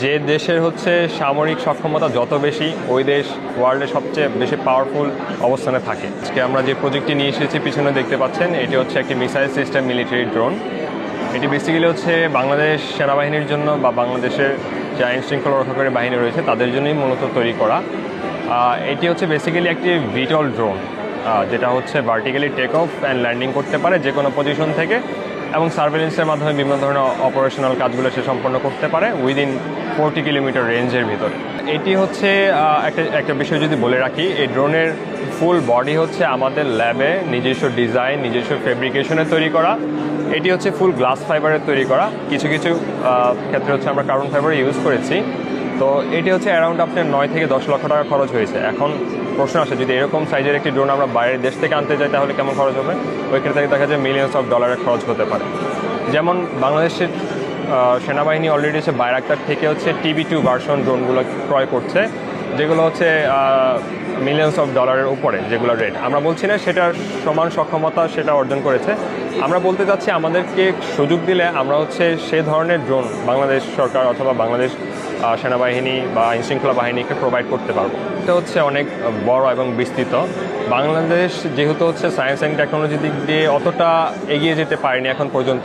যে দেশের হচ্ছে সামরিক সক্ষমতা যত বেশি, ওই দেশ ওয়ার্ল্ডের সবচেয়ে বেশি পাওয়ারফুল অবস্থানে থাকে। আজকে আমরা যে প্রজেক্টটি নিয়ে এসেছি পিছনে দেখতে পাচ্ছেন, এটি হচ্ছে একটি মিসাইল সিস্টেম মিলিটারি ড্রোন। এটি বেসিক্যালি হচ্ছে বাংলাদেশ সেনাবাহিনীর জন্য বা বাংলাদেশের যে আইন শৃঙ্খলা রক্ষাকারী বাহিনী রয়েছে তাদের জন্যই মূলত তৈরি করা। এটি হচ্ছে বেসিক্যালি একটি ভিটল ড্রোন, যেটা হচ্ছে vertically take off and landing করতে পারে যে কোনো পজিশন থেকে, এবং সার্ভেলেন্সের মাধ্যমে বিভিন্ন ধরনের অপারেশনাল কাজগুলো সে সম্পন্ন করতে পারে উইদিন 40 কিলোমিটার রেঞ্জের ভিতরে। এটি হচ্ছে একটা বিষয় যদি বলে রাখি, এই ড্রোনের ফুল বডি হচ্ছে আমাদের ল্যাবে নিজস্ব ডিজাইন, নিজস্ব ফেব্রিকেশনে তৈরি করা। এটি হচ্ছে ফুল গ্লাস ফাইবারের তৈরি করা, কিছু কিছু ক্ষেত্রে হচ্ছে আমরা কার্বন ফাইবার ইউজ করেছি। তো এটি হচ্ছে অ্যারাউন্ড আপনার 9 থেকে 10 লক্ষ টাকা খরচ হয়েছে। এখন প্রশ্ন আসে, যদি এরকম সাইজের একটি ড্রোন আমরা বাইরের দেশ থেকে আনতে যাই তাহলে কেমন খরচ হবে? ওই ক্ষেত্রে দেখা যায় মিলিয়নস অফ ডলারের খরচ হতে পারে। যেমন বাংলাদেশের সেনাবাহিনী অলরেডি হচ্ছে বাইরাক্তার থেকে হচ্ছে TB2 ভার্সন ড্রোনগুলো ক্রয় করছে, যেগুলো হচ্ছে মিলিয়নস অফ ডলারের উপরে, যেগুলো রেট। আমরা বলছি না সেটার সমান সক্ষমতা সেটা অর্জন করেছে, আমরা বলতে চাচ্ছি আমাদেরকে সুযোগ দিলে আমরা হচ্ছে সে ধরনের ড্রোন বাংলাদেশ সরকার অথবা বাংলাদেশ সেনাবাহিনী বা আইনশৃঙ্খলা বাহিনীকে প্রোভাইড করতে পারবো। এটা হচ্ছে অনেক বড় এবং বিস্তৃত। বাংলাদেশ যেহেতু হচ্ছে সায়েন্স অ্যান্ড টেকনোলজি দিক দিয়ে অতটা এগিয়ে যেতে পারেনি এখন পর্যন্ত।